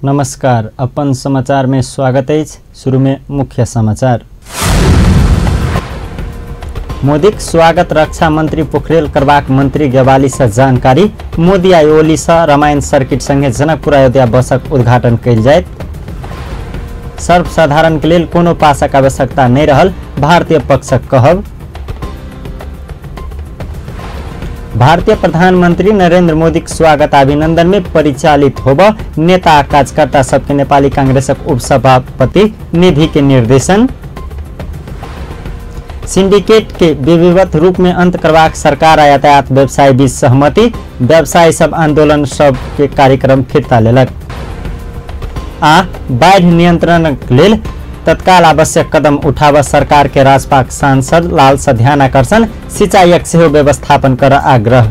नमस्कार, अपन समाचार में स्वागत है। शुरू में मुख्य समाचार। मोदी स्वागत रक्षा मंत्री पोखरेल करबाक मंत्री गेवाली से जानकारी। मोदी आ ओली से रामायण सर्किट संगे जनकपुर अयोध्या बसक उद्घाटन कल जाए। सर्वसाधारण के लिए कोनो पासक आवश्यकता नहीं रहल, भारतीय पक्षक कहब। भारतीय प्रधानमंत्री नरेंद्र मोदी स्वागत अभिनंदन में परिचालित होब। नेता कार्यकर्ता सबके नेपाली कांग्रेसक उपसभापति निधि के निर्देशन। सिंडिकेट के विधिवत रूप में अंत करवाक सरकार आ यातायात व्यवसाय बीच सहमति। व्यवसायी सब आंदोलन सब के कार्यक्रम फिरता लेलक। आ बाढ़ नियंत्रण लेल तत्काल आवश्यक कदम उठाव सरकार के राजपाक सांसद लाल से ध्यान आकर्षण। सिंचाईक सेहो व्यवस्थापन कर आग्रह।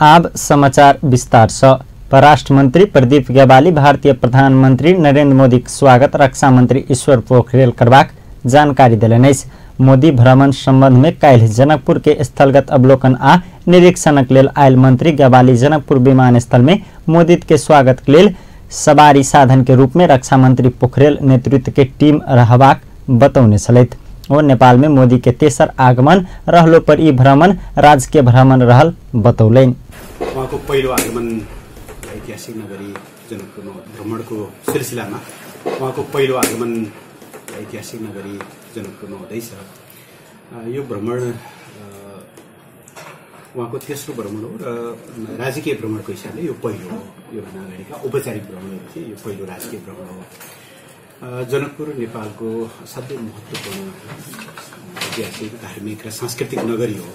आब समाचार विस्तार से। परराष्ट्र मंत्री प्रदीप गेवाली भारतीय प्रधानमंत्री नरेंद्र मोदी स्वागत रक्षा मंत्री ईश्वर पोखरेल करबाक जानकारी देलनि। मोदी भ्रमण संबंध में काल्हि जनकपुर के स्थलगत अवलोकन आ निरीक्षणक लेल आयल मंत्री गेवाली जनकपुर विमानस्थल में मोदी के स्वागत के लेल सवारी साधन के रूप में रक्षा मंत्री पोखरेल नेतृत्व के टीम रहबाक बतौने छलथि। और नेपाल में मोदी के तेसर आगमन रहलो पर ई भ्रमण राजकीय भ्रमण रहल बतौलैन। उहाँको पहिलो आगमन ऐतिहासिक नगरी जनकपुरमा भ्रमणको सिलसिलामा उहाँको पहिलो आगमन ऐतिहासिक नगरी जनकपुरमा हुँदैछ। यो भ्रमण उहाँको तेस्रो भ्रमण हो र राजकीय भ्रमणको हिसाबले यो पहिलो हो। योभन्दा अगाडिका औपचारिक भ्रमणहरू थिए, यो पहिलो राजकीय भ्रमण हो। जनकपुर नेपालको असाध्यै महत्त्वपूर्ण ऐतिहासिक धार्मिक र सांस्कृतिक नगरी हो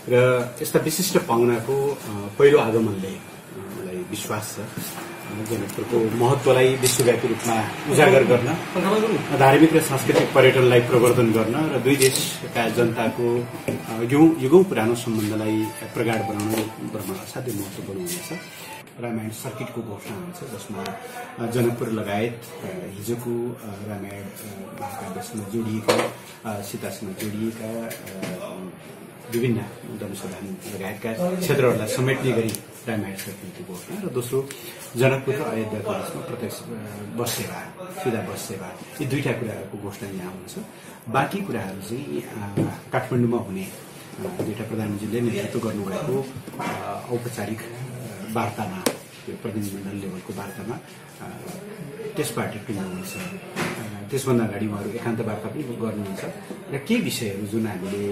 र यस्ता विशिष्ट पाहुनाको पहिलो आगमनले मलाई विश्वास छ जनकपुरको महत्त्वलाई विश्वव्यापी रूपमा उजागर गर्न, धार्मिक र सांस्कृतिक पर्यटनलाई प्रवर्धन गर्न र दुई देशका जनताको युगौं पुरानो सम्बन्धलाई प्रगाढ बनाउन भ्रमण असाध्यै महत्त्वपूर्ण हुनेछ। रामायण सर्किटको घोषणा हुन्छ, जसमा जनकपुर लगायत हिजोको रामायण महाकाव्यसँग जोडिएका, सीतासँग जोडिएका विभिन्न जनशोधन लगायतका क्षेत्रहरूलाई समेट्ने गरी रामायण सर्किटको घोषणा र दोस्रो जनकपुर र अयोध्याको बिचमा प्रत्यक्ष बस सेवा, सीधा बस सेवा, यी दुईटा कुराहरूको घोषणा यहाँ हुन्छ। बाँकी कुराहरू चाहिँ काठमाडौँमा हुने दुईटा प्रधानमन्त्रीले नेतृत्व गर्नुभएको औपचारिक वार्तामा, त्यो प्रतिनिधिमण्डल लेभलको वार्तामा त्यसबाट टुङ्गाउनुहुन्छ। त्यसभन्दा अगाडि उहाँहरू एकान्त वार्ता पनि गर्नुहुन्छ र केही विषयहरू जुन हामीले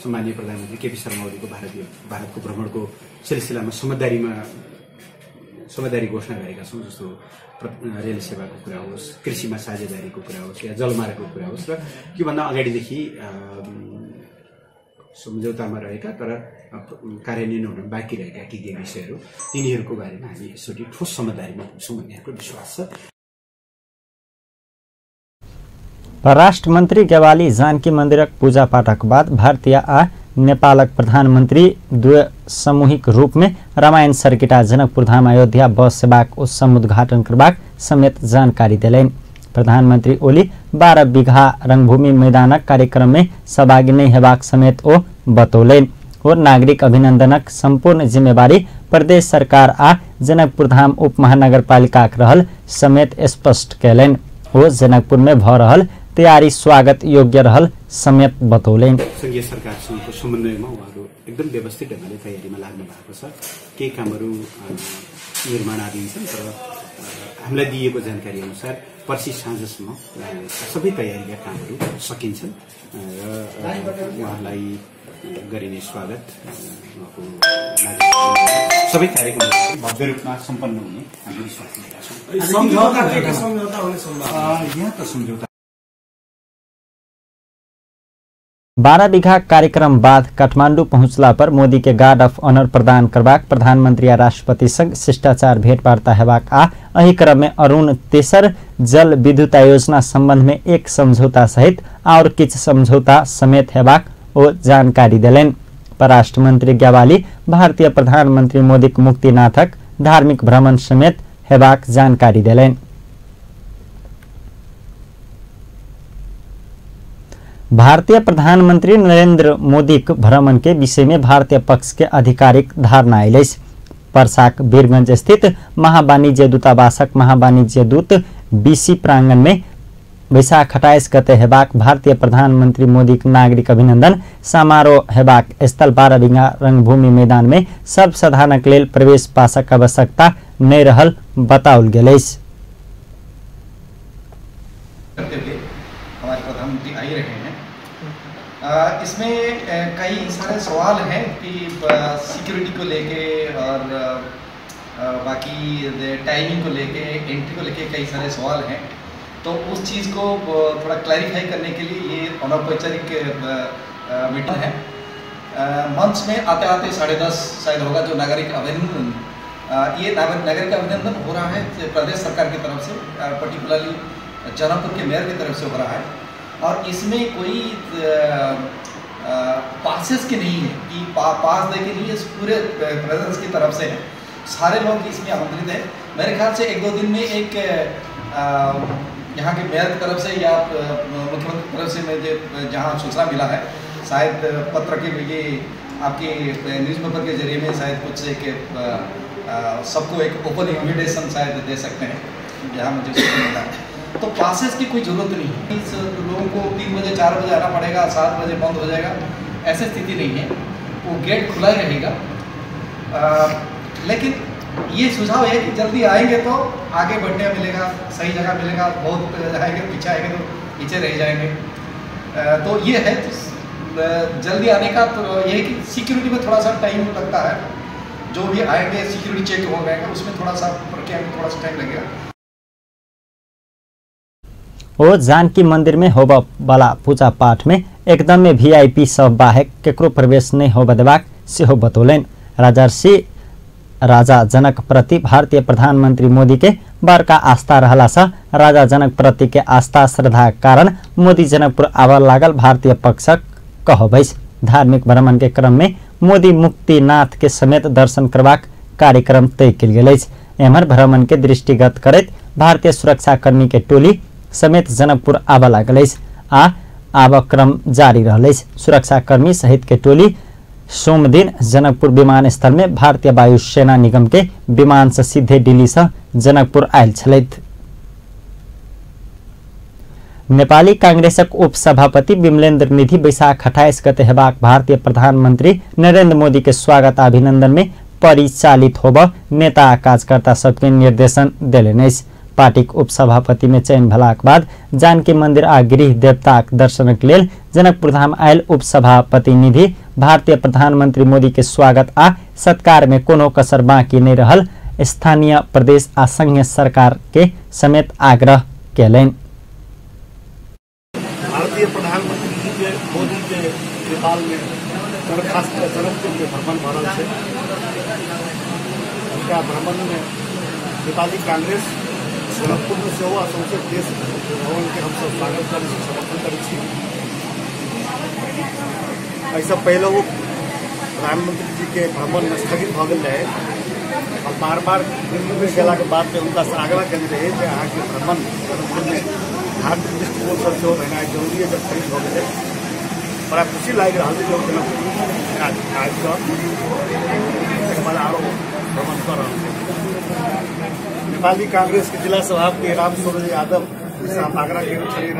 सम्माननीय प्रधानमन्त्री केपी शर्मा ओलीको भारतको भ्रमणको सिलसिलामा समझदारी घोषणा गरेका छौँ, जस्तो रेल सेवाको कुरा होस्, कृषिमा साझेदारीको कुरा होस् या जलमार्गको कुरा होस् र योभन्दा अगाडिदेखि सम्झौतामा रहेका तर कार्यान्वयन हुन बाँकी रहेका के विषयहरू, तिनीहरूको बारेमा हामी यसरी ठोस समझदारीमा पुग्छौँ भन्ने हाम्रो विश्वास छ। परराष्ट्र मंत्री गेवाली जानकी मंदिरक पूजा पाठक बाद भारतीय आ नेपालक प्रधानमंत्री द्वय सामूहिक रूप में रामायण सर्किट आ जनकपुर धाम अयोध्या बस सेवाक समुद्घाटन करबाक समेत जानकारी दिलैन। प्रधानमंत्री ओली 12 बीघा रंगभूमि मैदानक कार्यक्रम में सहभागी नहीं हेबाक समेत ओ बतौलैन। और नागरिक अभिनंदनक संपूर्ण जिम्मेवारी प्रदेश सरकार आ जनकपुर धाम उप महानगरपालिका रहल समेत स्पष्ट कैलैन। ओ जनकपुर में भ रहल तयारी स्वागत योग्य रहल समेत बतौलैन। संघीय सरकारसँगको समन्वयमा उहाँहरू एकदम व्यवस्थित ढङ्गले तयारीमा लाग्नु भएको छ। केही कामहरू निर्माणाधीन छन्, तर हामीलाई दिएको जानकारी अनुसार पर्सि साँझसम्म सबै तयारीका कामहरू सकिन्छन् र उहाँलाई गरिने स्वागत, उहाँको सबै कार्यक्रमहरू भव्य रूपमा सम्पन्न हुने हामी विश्वास लिएका छौँ। 12 बीघा कार्यक्रम बाद काठमाडौँ पहुंचला पर मोदी के गार्ड ऑफ ऑनर प्रदान करबाक प्रधानमंत्री आ राष्ट्रपति संग शिष्टाचार भेंटवार्ता हेबाक आ एही क्रम में अरुण तेसर जल विद्युत योजना संबंध में एक समझौता सहित और किछ समझौता समेत हेबाक ओ जानकारी दिलैन। परराष्ट्र मंत्री गेवाली भारतीय प्रधानमंत्री मोदी मुक्तिनाथक धार्मिक भ्रमण समेत हेबाक जानकारी दिलैन। भारतीय प्रधानमंत्री नरेंद्र मोदी भ्रमण के विषय में भारतीय पक्ष के आधिकारिक धारणा आइलैछ। पर्साक वीरगंज स्थित महावाणिज्य दूतावासक महावाणिज्य दूत बीसी प्रांगण में वैशाख 28 गते हेबाक भारतीय प्रधानमंत्री मोदी नागरिक अभिनंदन समारोह हेबाक स्थल 12 बिघा रंगभूमि मैदान में सब साधारणक लेल प्रवेश पासक आवश्यकता नहीं रहल बताउल गेल अछि। हमारे प्रधानमंत्री आ ही रहे हैं। इसमें कई सारे सवाल हैं कि सिक्योरिटी को लेके और बाकी टाइमिंग को लेके, एंट्री को लेके कई सारे सवाल हैं। तो उस चीज़ को थोड़ा क्लैरिफाई करने के लिए ये अनौपचारिक मीटिंग है। मंच में आते आते 10:30 शायद होगा जो नागरिक अभिनंदन, ये नागरिक अभिनंदन हो रहा है प्रदेश सरकार की तरफ से, पर्टिकुलरली जौनपुर के मेयर की तरफ से हो रहा है। और इसमें कोई पासेस की नहीं है कि पास दे के नहीं, पूरे प्रदेश की तरफ से है, सारे लोग इसमें आमंत्रित हैं। मेरे ख्याल से 1-2 दिन में एक यहाँ के मेयर की तरफ से या मुख्यमंत्री की तरफ से मुझे जहाँ सूचना मिला है, शायद पत्र के ये आपके न्यूज़पेपर के जरिए में शायद कुछ एक सबको एक ओपन इन्विटेशन शायद दे सकते हैं, जहाँ मुझे सूचना मिला है। तो पासेस की कोई ज़रूरत नहीं है। इस लोगों को 3 बजे 4 बजे आना पड़ेगा, 7 बजे बंद हो जाएगा, ऐसी स्थिति नहीं है। वो गेट खुला ही रहेगा। लेकिन ये सुझाव है कि जल्दी आएंगे तो आगे बढ़ने मिलेगा, सही जगह मिलेगा, बहुत आएंगे पीछे आएंगे तो पीछे रह जाएंगे। तो ये है जल्दी आने का। तो ये है कि सिक्योरिटी में थोड़ा सा टाइम लगता है, जो भी आएंगे सिक्योरिटी चेक हो जाएगा, उसमें थोड़ा सा प्रक्रिया में थोड़ा सा टाइम लगेगा। ओ जानकी मंदिर में होब वाला पूजा पाठ में एकदम में वीआईपी सब बाहेक केकरो प्रवेश नहीं होब देबाक सेहो बतौलन। राजर्षि राजा जनक प्रति भारतीय प्रधानमंत्री मोदी के बड़का आस्था रहला से राजा जनक प्रति के आस्था श्रद्धा कारण मोदी जनकपुर आबऽ लागल भारतीय पक्षक कहबैस। धार्मिक भ्रमण के क्रम में मोदी मुक्तिनाथ के समेत दर्शन करबाक कार्यक्रम तय कयल गेल अछि। एम्हर भ्रमण के दृष्टिगत करैत भारतीय सुरक्षाकर्मी के टोली समेत जनकपुर आबऽ लागल अछि आ आबऽ क्रम जारी रहल अछि। सुरक्षाकर्मी सहित के टोली सोम दिन जनकपुर विमानस्थल में भारतीय वायुसेना निगम के विमान से सीधे दिल्ली से जनकपुर आयल छलथि। नेपाली कांग्रेसक उपसभापति विमलेन्द्र निधि वैशाख 28 गते हेबाक भारतीय प्रधानमंत्री नरेंद्र मोदी के स्वागत अभिनंदन में परिचालित होब नेता आ कार्यकर्ता सबके निर्देशन देलनि अछि। पार्टी उपसभापति में चयन भेलाक बाद जानकी मंदिर आ गृह देवताक दर्शनक लेल जनकपुर धाम आयल उपसभापति निधि भारतीय प्रधानमंत्री मोदी के स्वागत आ सत्कार में कोनो कसर बाकी नहीं रहल स्थानीय प्रदेश आ संघीय सरकार के समेत आग्रह केलनि। भारतीय प्रधानमंत्री जी के मोदी के नेपाल में खास जनकपुर के भ्रमण भ रहल छै। उनका भ्रमण में नेपाली कांग्रेस जनकपुर में से हुआ सौंसे देश भवन के हम सब स्वागत कर समर्थन करै छी। ऐसा पहले वो प्रधानमंत्री जी के भ्रमण स्थगित भ गेल रहे और बार बार दिल्ली में गेला के बाद में उनका आग्रह कल रहे कि अहाँ के भ्रमण जनकपुर में धार्मिक दृष्टिकोण से सेहो रहना जरूरी है। जब खरीद हो गए बड़ा खुशी लग रहा है जो जनकपुर आज आरो भ्रमण कर रहा है। नेपाली कांग्रेस के जिला सभापति रामस्वरूप यादव से हम आग्रह कर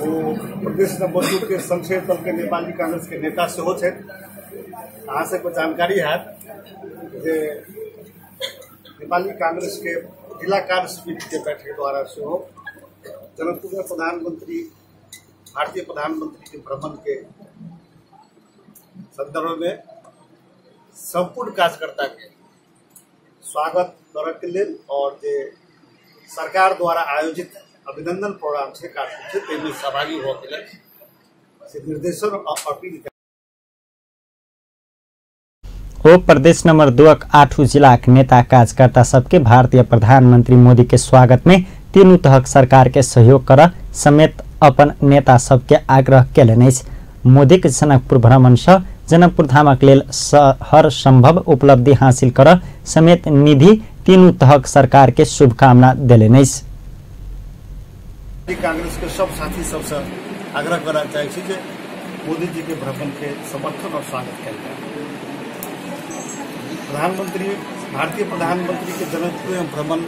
वो प्रदेश नंबर 2 के संसदीय दल के नेपाली कांग्रेस के नेता से हो अहाँ से कुछ जानकारी है जे नेपाली कांग्रेस के जिला कार्य समिति के बैठक द्वारा से हो जनकपुर में प्रधानमंत्री भारतीय प्रधानमंत्री के भ्रमण के संदर्भ में संपूर्ण कार्यकर्ता के स्वागत करे के लिए और जे सरकार द्वारा आयोजित अभिनंदन प्रोग्राम से कार्यक्रम में सहभागी हो के लिए निर्देशन और अपील ओ प्रदेश नंबर 2 8 जिला के नेता कार्यकर्ता सबके भारतीय प्रधानमंत्री मोदी के स्वागत में तीनों तहक सरकार के सहयोग कर समेत अपन नेता सबके आग्रह केलनि अछि। मोदी के जनकपुर भ्रमण से जनकपुर धामक लेल हर संभव उपलब्धि हासिल कर समेत निधि तीनों तहक सरकार के शुभकामना देलनि अछि। कांग्रेस के सब साथी सबसे आग्रह करना चाहिए कि मोदी जी के भ्रमण के समर्थन और स्वागत करें। भारतीय प्रधानमंत्री के जनकपुर भ्रमण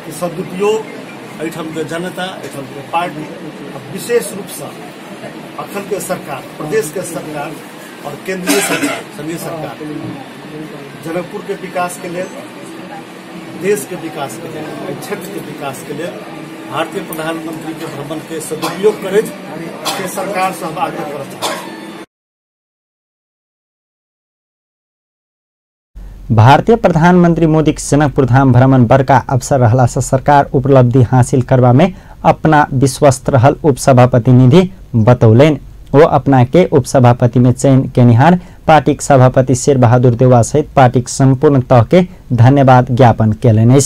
के सदुपयोग एठम के जनता, एठम के पार्टी, विशेष रूप से अखन के सरकार, प्रदेश के सरकार और केंद्रीय सरकार, संघीय सरकार जनकपुर के विकास के लिए, देश के विकास के लिए, क्षेत्र के विकास के लिए भारतीय प्रधानमंत्री के भ्रमण के सदुपयोग करे के सरकार से हम आग्रह करते हैं। भारतीय प्रधानमंत्री मोदी के जनकपुर धाम भ्रमण बड़का अवसर रहला से सरकार उपलब्धि हासिल करवा में अपना विश्वस्त रहल उपसभापति निधि बतौलन। वो अपना के उपसभापति में चयन केनिहार पार्टी के सभापति शेर बहादुर देउवा सहित पार्टी के संपूर्ण तह के धन्यवाद ज्ञापन केलन।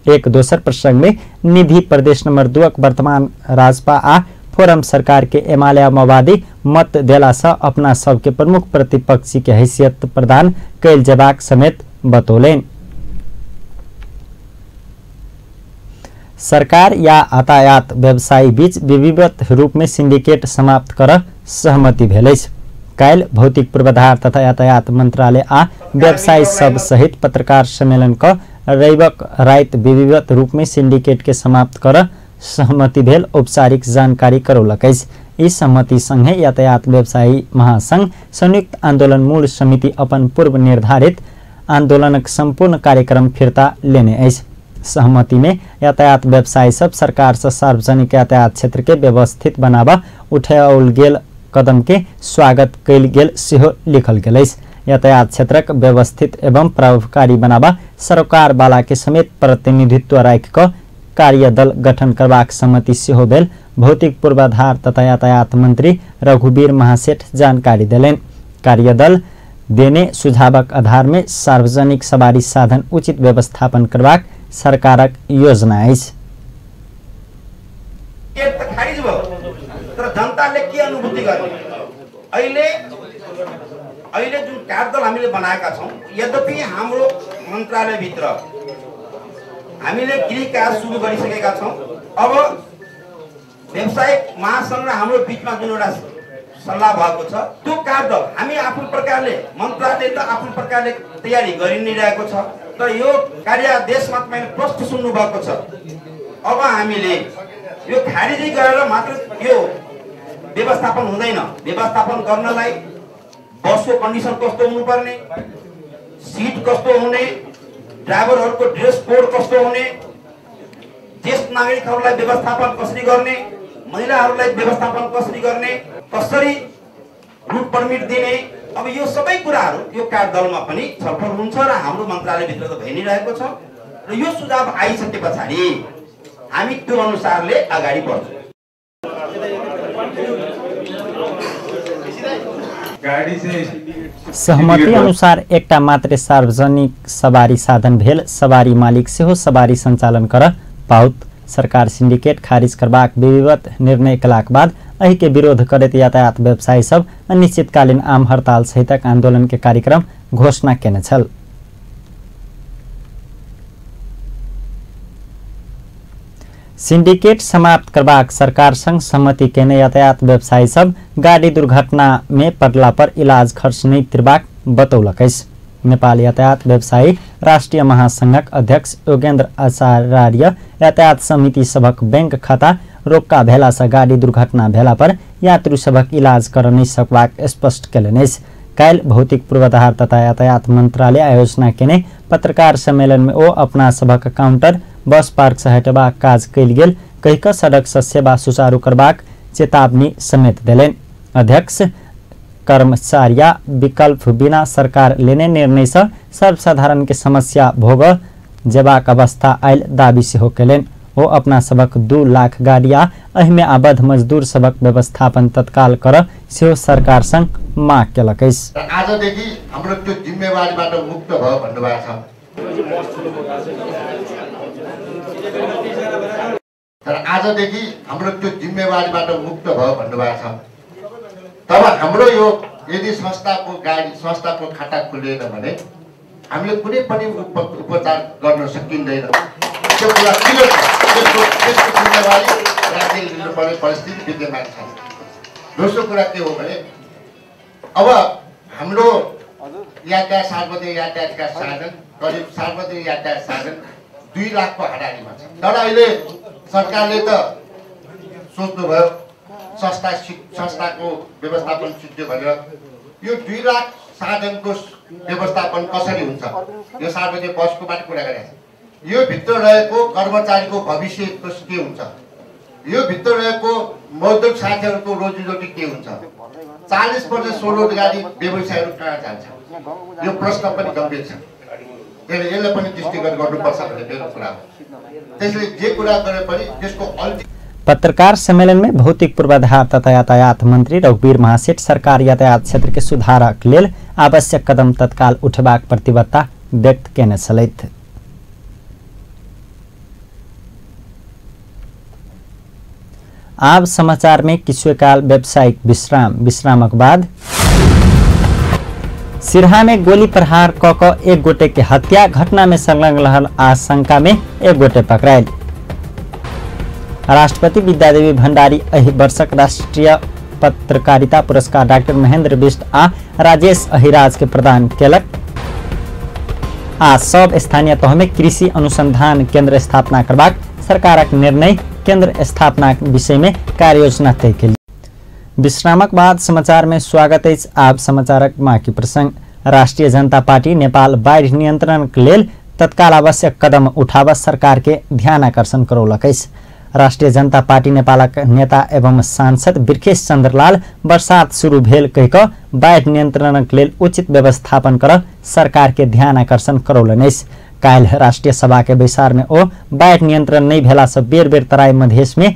एक दोसर प्रसंग में निधि प्रदेश नंबर 2 वर्तमान राजपा आ फोरम सरकार के एमाले माओवादी मत देला से अपना सबके प्रमुख प्रतिपक्षी के हैसियत प्रदान कैल जबाक समेत बतौलन। सरकार या यातायात व्यवसायी बीच विधिवत रूप में सिंडिकेट समाप्त कर सहमति भेल। काल्हि भौतिक पूर्वाधार तथा यातायात मंत्रालय आ व्यवसायी सब सहित पत्रकार सम्मेलन क रविक रात विधिवत रूप में सिंडिकेट के समाप्त कर सहमति भेल औपचारिक जानकारी करौलक। इस सहमति संगे यातायात व्यवसायी महासंघ संयुक्त आंदोलन मूल समिति अपन पूर्व निर्धारित आंदोलनक संपूर्ण कार्यक्रम फिरता लेने। सहमति में यातायात व्यवसायी सब सरकार से सार्वजनिक यातायात क्षेत्र के व्यवस्थित बनावा उठाओल गेल कदम के स्वागत कैल गेल सेहो लिखल गेल। यातायात क्षेत्रक व्यवस्थित एवं प्रभावकारी बनावा सरकार वाला के समेत प्रतिनिधित्व राखि क कार्यदल गठन करबाक सहमति सेहो भेल। भौतिक पूर्वाधार तथा यातायात मंत्री रघुवीर महासेठ जानकारी देलनि। कार्यदल देने सुझावक आधार में सार्वजनिक सवारी साधन उचित व्यवस्थापन करबाक सरकारक योजना अछि। जनताले के अनुभूति गर्ने अहिले जुन कार्यदल हामीले बनाएका छौं, यद्यपि हाम्रो मन्त्रालय भित्र हामीले गृह कार्य सुरु गरिसकेका छौं। अब व्यवसायिक महासंघ र हाम्रो बीचमा जुन एउटा सल्लाह भएको छ, त्यो कार्यदल हामी आफ्नो प्रकारले मन्त्रालय त आफ्नो प्रकारले तयारी गरि नै रहेको छ, तर यो कार्यादेशमा तपाईले प्रश्न सुन्नु भएको छ। अब हामीले यो खारिजी गरेर मात्र यो व्यवस्थापन हुँदैन। व्यवस्थापन गर्नलाई बसको कन्डिसन कस्तो हुनुपर्ने, सीट कस्तो हुने, ड्राइभरहरूको ड्रेस कोड कस्तो हुने, ज्येष्ठ नागरिकहरूलाई व्यवस्थापन कसरी गर्ने, महिलाहरूलाई व्यवस्थापन कसरी गर्ने, कसरी रूट परमिट दिने, अब यो सबै कुराहरू यो कार्यदलमा पनि छलफल हुन्छ र हाम्रो मन्त्रालयभित्र त भइ नै रहेको छ। र यो सुझाव आइसके पछाडि हामी त्यो अनुसारले अगाडि बढ्छौँ। सहमति अनुसार एकटा मात्र सार्वजनिक सवारी साधन भेल सवारी मालिक सेहो सवारी संचालन कर पाउत। सरकार सिंडिकेट खारिज करबाक विधिवत निर्णय कलाक बाद एहि के विरोध करैत यातायात व्यवसायी सब अनिश्चितकालीन आम हड़ताल सहितक आंदोलन के कार्यक्रम घोषणा केने छल। सिंडिकेट समाप्त करबाक सरकार संग सहमति केने यातायात व्यवसायी सब गाड़ी दुर्घटना में पड़ला पर इलाज खर्च नहीं तिरबाक बतौलक। नेपाल यातायात व्यवसायी राष्ट्रीय महासंघक अध्यक्ष योगेन्द्र आचार्य यातायात समिति सबक बैंक खाता रोक्का भेला से गाड़ी दुर्घटना भेला पर यात्रु सबक इलाज कर नहीं सकबाक स्पष्ट केलनि। काल्हि भौतिक पूर्वाधार तथा यातायात मंत्रालय आयोजना केने पत्रकार सम्मेलन में ओ अपना सबक काउंटर बस पार्क से हटबाक काज कैल गेल कहिक सड़क से सेवा सुचारू करबाक चेतावनी समेत देलनि। अध्यक्ष कर्मचारी विकल्प बिना सरकार लेने निर्णय से सर्वसाधारण के समस्या भोग जेबाक अवस्था आयल दाबी सेहो केलनि। वो अपना सबक 2 लाख गाड़िया अहिमे आबद्ध मजदूर सबक व्यवस्थापन तत्काल कर सेहो सरकार संग माग केलक। आजदेखि हाम्रो त्यो जिम्मेवारीबाट मुक्त भयो भन्नुभएको छ। तर आजदेखि हाम्रो त्यो जिम्मेवारीबाट मुक्त भयो भन्नुभएको छ। तब हाम्रो यो यदि संस्थाको खाता खुलेन भने हामीले कुनै पनि उपचार गर्न सकिँदैन। त्यो कुरा किन छ? त्यसको जिम्मेवारी राज्यले लिनुपर्ने परिस्थिति विद्यमान छ। दोस्रो कुरा के हो भने अब हाम्रो यातायात सार्वजनिक यातायातका साधन करिब सार्वजनिक यातायात साधन 2 लाखको हाराहारीमा छ। तर अहिले सरकारले त सोच्नुभयो संस्थाको व्यवस्थापन सिद्धियो भनेर यो 2 लाख साधनको व्यवस्थापन कसरी हुन्छ यो सार्वजनिक बसको बारे कुरा गरेको छ। यो भित्र रहेको कर्मचारीको भविष्य के हुन्छ, यो भित्र रहेको मजदुर साथीहरूको रोजीरोटी के हुन्छ, 40% स्वरोजगारी व्यवसायहरू कहाँ जान्छ, यो प्रश्न पनि गम्भीर छ। यसलाई पनि दृष्टिगत गर्नुपर्छ भन्ने मेरो कुरा हो। त्यसले जे कुरा गरे पनि त्यसको अन्तिम। पत्रकार सम्मेलन में भौतिक पूर्वाधार तथा यातायात मंत्री रघुवीर महासेठ सरकार यातायात क्षेत्र के सुधारक लेल आवश्यक कदम तत्काल उठेबाक प्रतिबद्धता व्यक्त केने छलैथ। आब समाचार में किछुकाल व्यावसायिक विश्रामक बाद सिरहा में गोली प्रहार क एक गोटे के हत्या, घटना में संलग्न रहल आशंका में एक गोटे पकड़ायल। राष्ट्रपति विद्यादेवी भण्डारी एहि वर्षक राष्ट्रीय पत्रकारिता पुरस्कार डॉक्टर महेंद्र बिष्ट आ राजेश अहिराज के प्रदान केलक। आ सब स्थानीय तह में कृषि अनुसंधान केंद्र स्थापना करबाक सरकारक निर्णय, केंद्र स्थापना विषय में कार्ययोजना तय केल। विश्रामक बाद समाचार में स्वागत है। आप समाचारक बाँकी प्रसंग। राष्ट्रीय जनता पार्टी नेपाल बाढ़ नियंत्रण के लेल तत्काल आवश्यक कदम उठाव सरकार के ध्यान आकर्षण करौलक। राष्ट्रीय जनता पार्टी नेपालक नेता एवं सांसद बिरखेश चन्द्रलाल बरसात शुरू भेल कहिक बाढ़ नियंत्रण के लेल उचित व्यवस्थापन कर सरकार के ध्यान आकर्षण करौलन। काल राष्ट्रीय सभा के बैसार में ओ बाढ़ नियंत्रण नहीं भेला से बेर बेर तराई मधेश में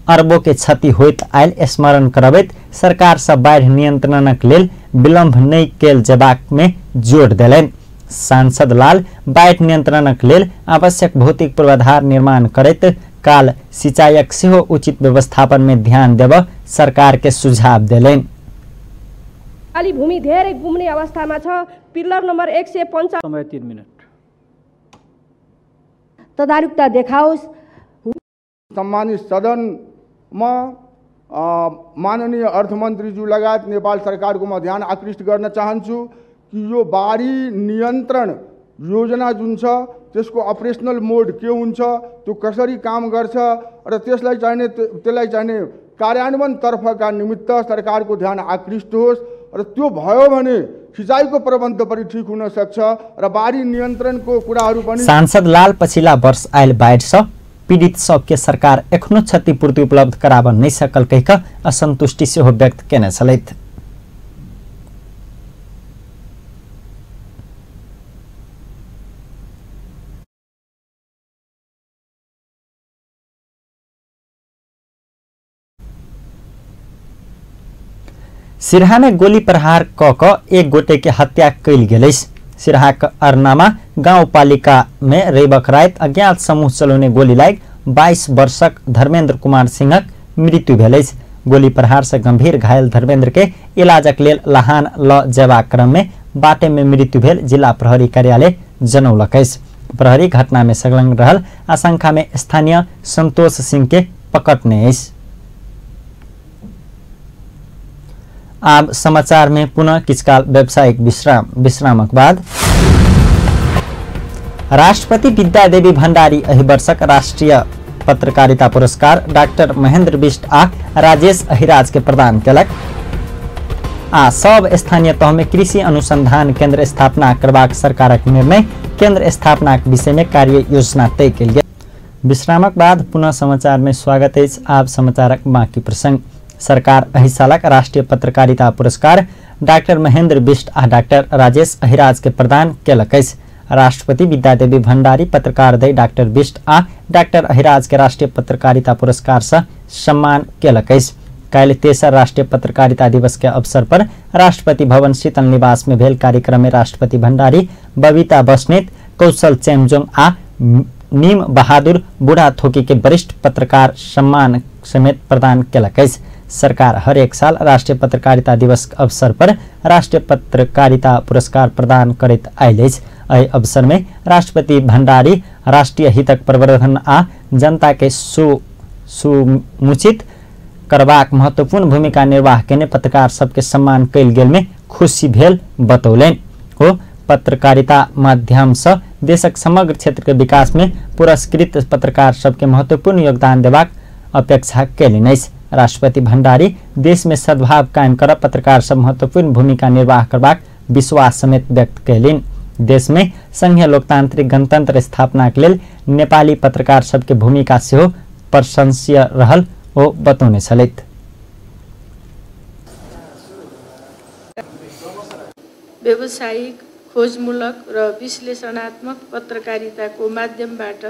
अरबों के क्षति होइत आयल स्मरण करबैत सरकार से बाढ़ नियंत्रण के लेल विलम्ब नहीं केल जेबाक में जोर देलनि। सांसद लाल बाढ़ नियंत्रण के लेल आवश्यक भौतिक पूर्वाधार निर्माण करैत काल सिंचाईक सेहो उचित व्यवस्थापन में ध्यान देव सरकार के सुझाव देलनि। खाली भूमि धेरै गुम्ने अवस्थामा छ। पिलर नम्बर 155 समय 3 मिनट तदारुकता देखाओस्। सम्मानित सदनमा माननीय अर्थमन्त्रीज्यू लगायत नेपाल सरकारको म ध्यान आकृष्ट गर्न चाहन्छु कि यो बाढी नियन्त्रण योजना जुन छ त्यसको अपरेशनल मोड के हुन्छ, त्यो कसरी काम गर्छ र त्यसलाई चाहिने कार्यान्वयन तर्फका निमित्त सरकारको ध्यान आकृष्ट होस् र त्यो भयो भने सिंचाईको प्रबन्ध पनि ठीक हुन सक्छ र बाढी नियन्त्रणको कुराहरू पनि। सांसद लाल पछिल्ला वर्ष आयल बाढ़ से पीड़ित सबके सरकार एखनो क्षतिपूर्ति उपलब्ध कराब नहीं सकल कहिक असंतुष्टि सेहो व्यक्त केने छलैथ। सिरहा में गोली प्रहार क एक गोटे के हत्या कैल गेल। सिरहा अरनामा गाउँपालिका में रविवार रात अज्ञात समूह चलाउने गोली लाग 22 वर्षक धर्मेन्द्र कुमार सिंहक मृत्यु भेल। गोली प्रहार से गंभीर घायल धर्मेन्द्र के इलाजक लेल लहान ल जेबाक क्रम में बाटे में मृत्यु भेल जिला प्रहरी कार्यालय जनौलक। प्रहरी घटना में संलग्न रहल आशंका में स्थानीय संतोष सिंह के पकड़ने। अब समाचार में पुनः किचकाल व्यावसायिक विश्रामक बाद राष्ट्रपति विद्यादेवी भण्डारी एहि वर्षक राष्ट्रीय पत्रकारिता पुरस्कार डॉक्टर महेंद्र बिष्ट आ राजेश अहिराज के प्रदान केलक। आ सब स्थानीय तह में कृषि अनुसंधान केंद्र स्थापना करबाक सरकारक निर्णय, केंद्र स्थापना विषय में कार्य योजना तय केल गेल। विश्रामक बाद पुनः समाचार में स्वागत है। आप समाचारक बाकी प्रसंग। सरकार एहि सालक राष्ट्रीय पत्रकारिता पुरस्कार डॉक्टर महेंद्र बिष्ट आ डॉक्टर राजेश अहिराज के प्रदान केलक। राष्ट्रपति विद्यादेवी भण्डारी पत्रकार दय डॉक्टर बिष्ट आ डॉक्टर अहिराज के राष्ट्रीय पत्रकारिता पुरस्कार से सम्मान केलक। काल तेसर राष्ट्रीय पत्रकारिता दिवस के अवसर पर राष्ट्रपति भवन शीतल निवास में भेल कार्यक्रम में राष्ट्रपति भण्डारी बबीता बस्नेत, कौशल चेम्जोङ आ नीम बहादुर बुढ़ा थोकी के वरिष्ठ पत्रकार सम्मान समेत प्रदान केलक। सरकार हर एक साल राष्ट्रीय पत्रकारिता दिवस के अवसर पर राष्ट्रीय पत्रकारिता पुरस्कार प्रदान करैत आयल। एहि अवसर में राष्ट्रपति भण्डारी राष्ट्रीय हितक प्रवर्धन आ जनता के सुमुचित करबाक महत्वपूर्ण भूमिका निर्वाह केने पत्रकार सबके सम्मान कैल गेल में खुशी भेल बतौलनि। हो पत्रकारिता माध्यम से देशक समग्र क्षेत्र के विकास में पुरस्कृत पत्रकार सबके महत्वपूर्ण योगदान देबाक अपेक्षा कैलिनैस। राष्ट्रपति भण्डारी देश में सद्भाव कायम कर पत्रकार सब महत्वपूर्ण भूमिका निर्वाह करबाक विश्वास समेत व्यक्त कैलिन। देश में संघीय लोकतांत्रिक गणतंत्र स्थापना के लेल नेपाली पत्रकार सबके भूमिका सेहो प्रशंसनीय रहल ओ बतौने छलैथ। व्यावसायिक खोजमूलक र विश्लेषणात्मक पत्रकारिताको माध्यमबाट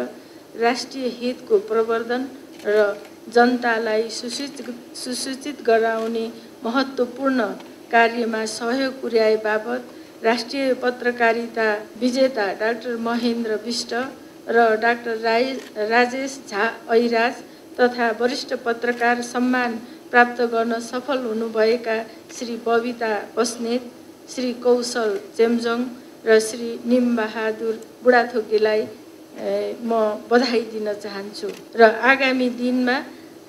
राष्ट्रिय हितको प्रवर्धन र जनतालाई सुसूचित गराउने महत्त्वपूर्ण कार्यमा सहयोग पुर्याए बापत राष्ट्रिय पत्रकारिता विजेता डाक्टर महेन्द्र विष्ट र डाक्टर राजेश झा ऐराज तथा वरिष्ठ पत्रकार सम्मान प्राप्त गर्न सफल हुनुभएका श्री बबिता बस्नेत, श्री कौशल चेम्जोङ र श्री निमबहादुर बुढाथोकीलाई म बधाई दिन चाहन्छु र आगामी दिनमा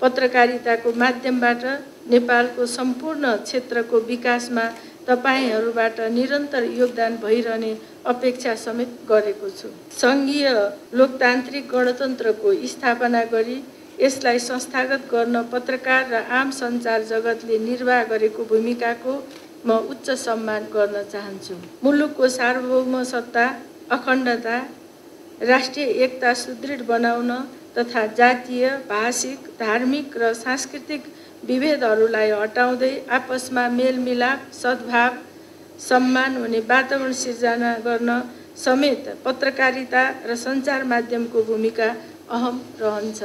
पत्रकारिताको माध्यमबाट नेपालको सम्पूर्ण क्षेत्रको विकासमा तपाईहरूबाट निरन्तर योगदान भइरहने अपेक्षा समेत गरेको छु। संघीय लोकतान्त्रिक गणतन्त्रको स्थापना गरी यसलाई संस्थागत गर्न पत्रकार र आम सञ्चार जगतले निर्वाह गरेको भूमिकाको म उच्च सम्मान गर्न चाहन्छु। मुलुकको सार्वभौम सत्ता, अखण्डता, राष्ट्रिय एकता सुदृढ बनाउन तथा जातीय, भाषिक, धार्मिक र सांस्कृतिक विभेदहरूलाई हटाउँदै आपसमा मेलमिलाप, सद्भाव, सम्मान हुने वातावरण सिर्जना गर्न समेत पत्रकारिता र सञ्चार माध्यमको भूमिका अहम रहन्छ।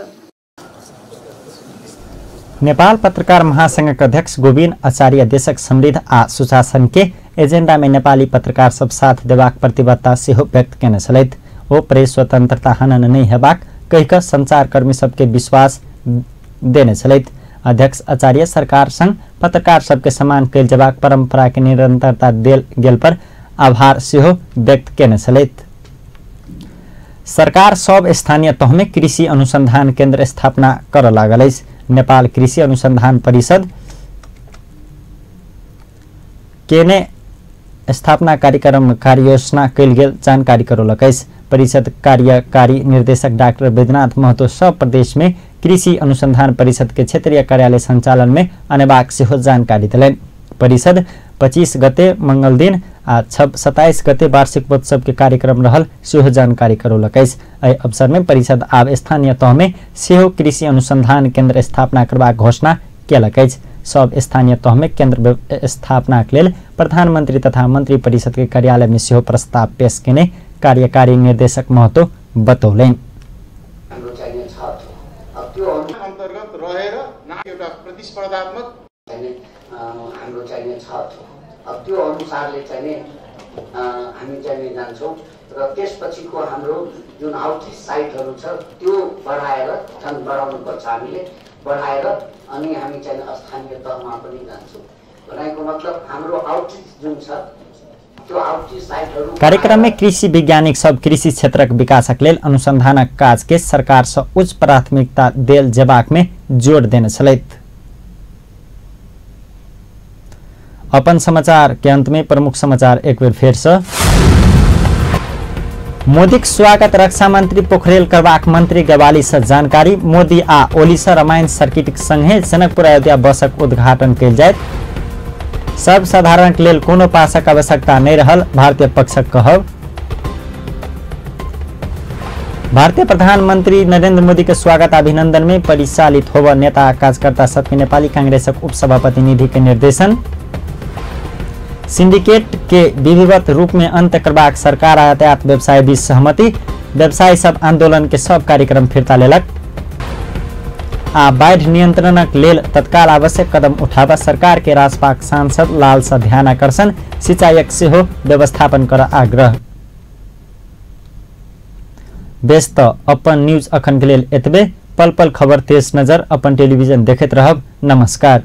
नेपाल पत्रकार महासंघका अध्यक्ष गोविन्द आचार्य देशक समृद्ध आ सुशासन के एजेंडा में नेपाली पत्रकार सब साथ देबाक प्रतिबद्धता सेहो व्यक्त केने छलैथ। ओ प्रेस स्वतंत्रता हनन नहीं हेबाक कहिक संचारकर्मी सबके विश्वास देने छलैथ। अध्यक्ष आचार्य सरकार संग पत्रकार सबके सम्मान कैल जेबाक परंपरा के निरंतरता देल गेल पर आभार सेहो व्यक्त केने छलैथ। सरकार सब स्थानीय तह में कृषि अनुसंधान केन्द्र स्थापना कर लागल अछि। नेपाल कृषि अनुसंधान परिषद केने स्थापना कार्यक्रम कार्ययोजना कैल गेल जानकारी करौलक अछि। परिषद कार्यकारी निर्देशक डाक्टर बैद्यनाथ महतो सब प्रदेश में कृषि अनुसंधान परिषद के क्षेत्रीय कार्यालय संचालन में अनेबाक सेहो जानकारी दिलैन। परिषद 25 गते मंगल दिन आ 27 गते वार्षिक उत्सव के कार्यक्रम रहल सेहो जानकारी करौलक अछि। एहि अवसर में परिषद आब स्थानीय तह में सेहो कृषि अनुसंधान केन्द्र स्थापना करबाक घोषणा केलक अछि। सब स्थानीय तह में केन्द्र स्थापना के लेल प्रधानमंत्री तथा मंत्री परिषद के कार्यालय में सेहो प्रस्ताव पेश केने कार्यकारी निर्देशक महतो बतौलैन। अन्तर्गत रहेर एउटा प्रतिस्पर्धात्मक हाम्रो चाहिने छ। अब त्यो अनुसारले चाहिँ हामी चाहिँ जान्छौँ र त्यसपछिको हाम्रो जुन आउटरिच साइटहरू छ त्यो बढाएर झन् बढाउनुपर्छ। हामीले बढाएर अनि हामी चाहिँ स्थानीय तहमा पनि जान्छौँ। भनेको मतलब हाम्रो आउटरिच जुन छ त्यो आउटरिच साइटहरू। कार्यक्रम में कृषि वैज्ञानिक सब कृषि क्षेत्रक विकासक लेल अनुसंधानक काज के सरकार से उच्च प्राथमिकता देल जेबाक में जोड़ देने छलैथ। अपन समाचार के अंत में प्रमुख समाचार एक बार फिर से। मोदी के स्वागत रक्षा मंत्री पोखरेल करबाक मंत्री गवाली से जानकारी। मोदी आ ओली से रामायण सर्किट संगे जनकपुर अयोध्या बसक उद्घाटन कल जाए। सब साधारण के लेल कोनो पासक आवश्यकता नहीं रहल, भारतीय पक्षक कहब। भारतीय प्रधानमंत्री नरेंद्र मोदी के स्वागत अभिनंदन में परिचालित होब नेता कार्यकर्ता सबके नेपाली कांग्रेसक उपसभापति निधि के निर्देशन। सिंडिकेट के विधिवत रूप में अंत करबाक सरकार आ यातायात व्यवसाय बीच सहमति। व्यवसायी सब आंदोलन के सब कार्यक्रम फिरता लेलक। आ बाढ़ नियंत्रणक लेल तत्काल आवश्यक कदम उठाबा सरकार के राजपाक सांसद लाल सा ध्यानाकर्षण। सिंचाईक सेहो व्यवस्थापन कर आग्रह। व्यस्त अपन न्यूज अखन के लेल एतबे। पल पल खबर तेज नजर अपन टेलीविजन देखैत रहब। नमस्कार।